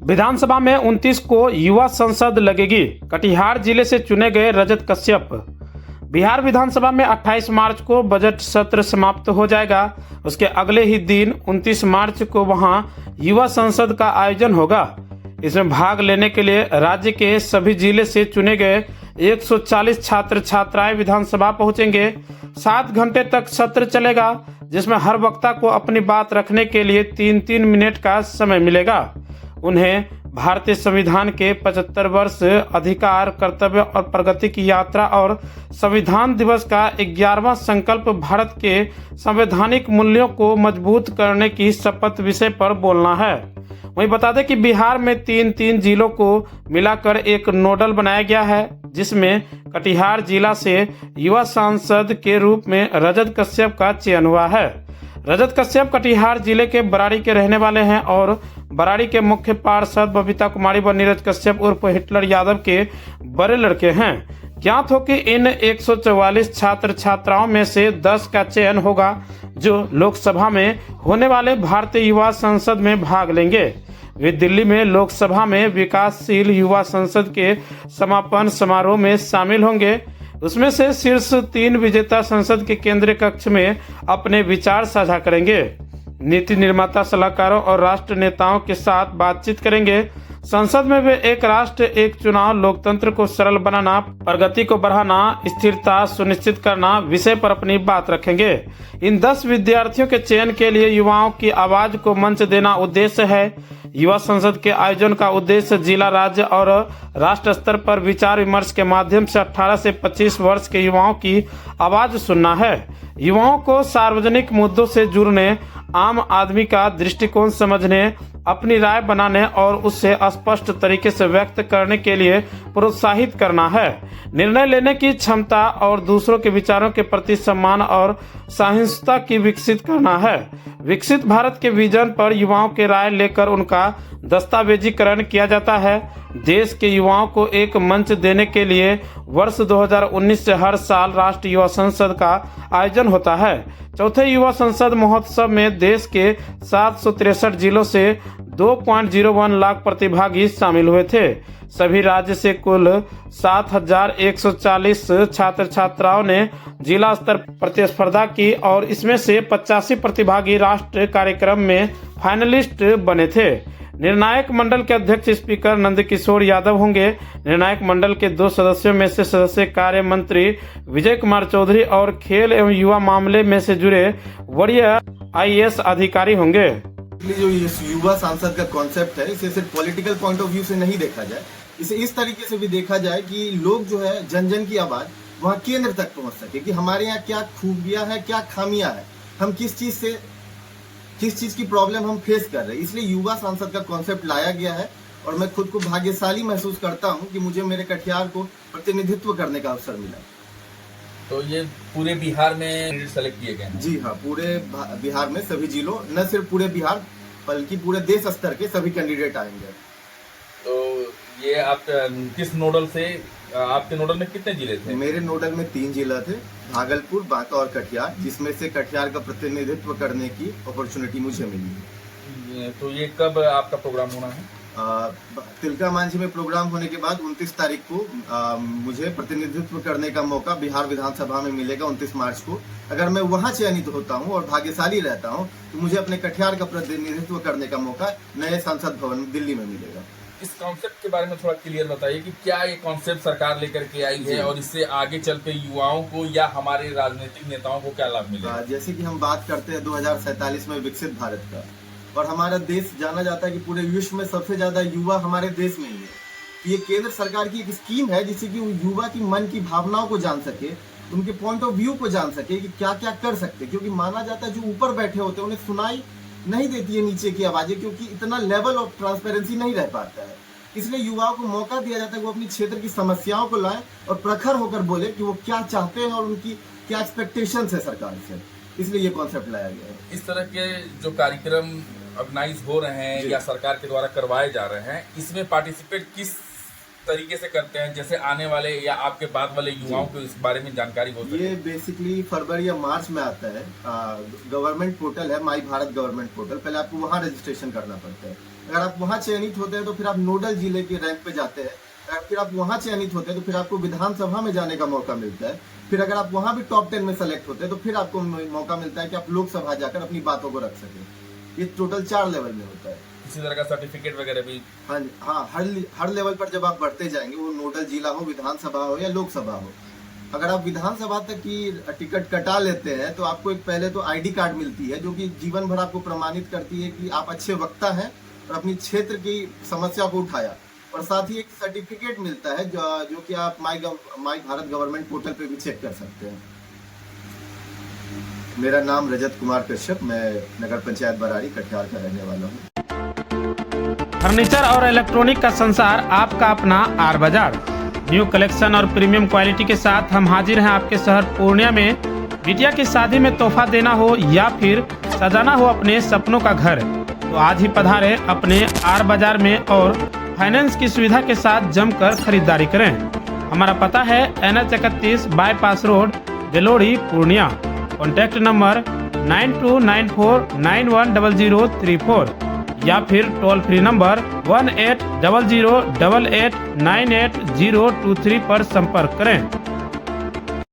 विधानसभा में 29 को युवा संसद लगेगी। कटिहार जिले से चुने गए रजत कश्यप। बिहार विधानसभा में 28 मार्च को बजट सत्र समाप्त हो जाएगा। उसके अगले ही दिन 29 मार्च को वहां युवा संसद का आयोजन होगा। इसमें भाग लेने के लिए राज्य के सभी जिले से चुने गए 140 छात्र छात्राएं विधानसभा पहुंचेंगे। 7 घंटे तक सत्र चलेगा, जिसमें हर वक्ता को अपनी बात रखने के लिए 3-3 मिनट का समय मिलेगा। उन्हें भारतीय संविधान के 75 वर्ष अधिकार, कर्तव्य और प्रगति की यात्रा और संविधान दिवस का 11वां संकल्प भारत के संवैधानिक मूल्यों को मजबूत करने की शपथ विषय पर बोलना है। वहीं बता दें कि बिहार में 3 जिलों को मिलाकर एक नोडल बनाया गया है, जिसमें कटिहार जिला से युवा सांसद के रूप में रजत कश्यप का चयन हुआ है। रजत कश्यप कटिहार जिले के बराड़ी के रहने वाले हैं और बराड़ी के मुख्य पार्षद बबीता कुमारी व नीरज कश्यप उर्फ हिटलर यादव के बड़े लड़के हैं। ज्ञात हो कि इन 144 छात्र छात्राओं में से 10 का चयन होगा, जो लोकसभा में होने वाले भारतीय युवा संसद में भाग लेंगे। वे दिल्ली में लोकसभा में विकासशील युवा संसद के समापन समारोह में शामिल होंगे। उसमें से शीर्ष 3 विजेता संसद के केंद्रीय कक्ष में अपने विचार साझा करेंगे। नीति निर्माता, सलाहकारों और राष्ट्र नेताओं के साथ बातचीत करेंगे। संसद में वे एक राष्ट्र एक चुनाव, लोकतंत्र को सरल बनाना, प्रगति को बढ़ाना, स्थिरता सुनिश्चित करना विषय पर अपनी बात रखेंगे। इन 10 विद्यार्थियों के चयन के लिए युवाओं की आवाज को मंच देना उद्देश्य है। युवा संसद के आयोजन का उद्देश्य जिला, राज्य और राष्ट्र स्तर पर विचार विमर्श के माध्यम से 18 से 25 वर्ष के युवाओं की आवाज सुनना है। युवाओं को सार्वजनिक मुद्दों से जुड़ने, आम आदमी का दृष्टिकोण समझने, अपनी राय बनाने और उससे स्पष्ट तरीके से व्यक्त करने के लिए प्रोत्साहित करना है। निर्णय लेने की क्षमता और दूसरों के विचारों के प्रति सम्मान और सहिष्णुता की विकसित करना है। विकसित भारत के विजन पर युवाओं की राय लेकर उनका दस्तावेजीकरण किया जाता है। देश के युवाओं को एक मंच देने के लिए वर्ष 2019 से हर साल राष्ट्रीय युवा संसद का आयोजन होता है। चौथे युवा संसद महोत्सव में देश के 763 जिलों से 2.01 लाख प्रतिभागी शामिल हुए थे। सभी राज्य से कुल 7,140 छात्र छात्राओं ने जिला स्तर प्रतिस्पर्धा की और इसमें से 85 प्रतिभागी राष्ट्रीय कार्यक्रम में फाइनलिस्ट बने थे। निर्णायक मंडल के अध्यक्ष स्पीकर नंदकिशोर यादव होंगे। निर्णायक मंडल के 2 सदस्यों में से सदस्य कार्य मंत्री विजय कुमार चौधरी और खेल एवं युवा मामले में से जुड़े वरीय IAS अधिकारी होंगे। जो युवा सांसद का कॉन्सेप्ट है, इसे सिर्फ पॉलिटिकल पॉइंट ऑफ व्यू से नहीं देखा जाए, इसे इस तरीके से भी देखा जाए कि लोग जो है जन जन की आवाज वहाँ केंद्र तक पहुँच सके कि हमारे यहाँ क्या खूबियाँ है, क्या खामियां है, हम किस चीज की प्रॉब्लम हम फेस कर रहे हैं। इसलिए युवा सांसद का कॉन्सेप्ट लाया गया है और मैं खुद को भाग्यशाली महसूस करता हूं कि मुझे मेरे कटिहार को प्रतिनिधित्व करने का अवसर मिला। तो ये पूरे बिहार में सेलेक्ट किए गए हैं? जी हाँ, पूरे बिहार में सभी जिलों, न सिर्फ पूरे बिहार बल्कि पूरे देश स्तर के सभी कैंडिडेट आएंगे। तो ये आप किस नोडल से, आपके नोडल में कितने जिले थे? मेरे नोडल में 3 जिला थे, भागलपुर, बांका और कटिहार, जिसमें से कटिहार का प्रतिनिधित्व करने की अपॉर्चुनिटी मुझे मिली। तो ये कब आपका प्रोग्राम होना है? तिलका मांझी में प्रोग्राम होने के बाद 29 तारीख को मुझे प्रतिनिधित्व करने का मौका बिहार विधानसभा में मिलेगा 29 मार्च को। अगर मैं वहां चयनित होता हूं और भाग्यशाली रहता हूं तो मुझे अपने कटिहार का प्रतिनिधित्व करने का मौका नए संसद भवन दिल्ली में मिलेगा। इस कॉन्सेप्ट के बारे में थोड़ा क्लियर बताइए कि क्या ये कॉन्सेप्ट सरकार लेकर के आई है और इससे आगे चल के युवाओं को या हमारे राजनीतिक नेताओं को क्या लाभ मिलेगा? जैसे कि हम बात करते हैं 2047 में विकसित भारत का, और हमारा देश जाना जाता है कि पूरे विश्व में सबसे ज्यादा युवा हमारे देश में ही है। तो ये केंद्र सरकार की एक स्कीम है जिससे कि वो युवा की मन की भावनाओं को जान सके, उनके पॉइंट ऑफ व्यू को जान सके कि क्या क्या कर सकते, क्योंकि माना जाता है जो ऊपर बैठे होते हैं उन्हें सुनाई नहीं देती है नीचे की आवाजें, क्योंकि इतना लेवल ऑफ ट्रांसपेरेंसी नहीं रह पाता है। इसलिए युवाओं को मौका दिया जाता है कि वो अपनी क्षेत्र की समस्याओं को लाएं और प्रखर होकर बोले कि वो क्या चाहते हैं और उनकी क्या एक्सपेक्टेशंस है सरकार से। इसलिए ये कॉन्सेप्ट लाया गया है। इस तरह के जो कार्यक्रम ऑर्गेनाइज हो रहे हैं या सरकार के द्वारा करवाए जा रहे हैं, इसमें पार्टिसिपेट किस तरीके से करते हैं, जैसे आने वाले या आपके बाद वाले युवाओं को इस बारे में जानकारी हो सके? ये बेसिकली फरवरी या मार्च में आता है। गवर्नमेंट पोर्टल है, माई भारत गवर्नमेंट पोर्टल, पहले आपको वहाँ रजिस्ट्रेशन करना पड़ता है। अगर आप वहां चयनित होते हैं तो फिर आप नोडल जिले के रैंक पे जाते हैं, फिर आप वहां चयनित होते हैं तो फिर आपको विधानसभा में जाने का मौका मिलता है, फिर अगर आप वहां भी टॉप 10 में सेलेक्ट होते हैं तो फिर आपको मौका मिलता है कि आप लोकसभा जाकर अपनी बातों को रख सकें। ये टोटल 4 लेवल में होता है। किसी तरह का सर्टिफिकेट वगैरह भी? हाँ, हर लेवल पर जब आप बढ़ते जाएंगे, वो नोडल जिला हो, विधानसभा हो या लोकसभा हो, अगर आप विधानसभा तक की टिकट कटा लेते हैं तो आपको एक पहले तो आईडी कार्ड मिलती है जो कि जीवन भर आपको प्रमाणित करती है कि आप अच्छे वक्ता हैं और अपनी क्षेत्र की समस्या को उठाया, और साथ ही एक सर्टिफिकेट मिलता है जो कि आप माई भारत गवर्नमेंट पोर्टल पे भी चेक कर सकते हैं। मेरा नाम रजत कुमार कश्यप, मैं नगर पंचायत बराड़ी कटिहार का रहने वाला हूँ। फर्नीचर और इलेक्ट्रॉनिक का संसार, आपका अपना आर बाजार। न्यू कलेक्शन और प्रीमियम क्वालिटी के साथ हम हाजिर हैं आपके शहर पूर्णिया में। बिटिया की शादी में तोहफा देना हो या फिर सजाना हो अपने सपनों का घर, तो आज ही पधारे अपने आर बाजार में और फाइनेंस की सुविधा के साथ जमकर खरीदारी करें। हमारा पता है NH 31 bypass road, Belori, Purnia. Contact number 9294910034 या फिर टोल फ्री नंबर 180088988023 पर संपर्क करें।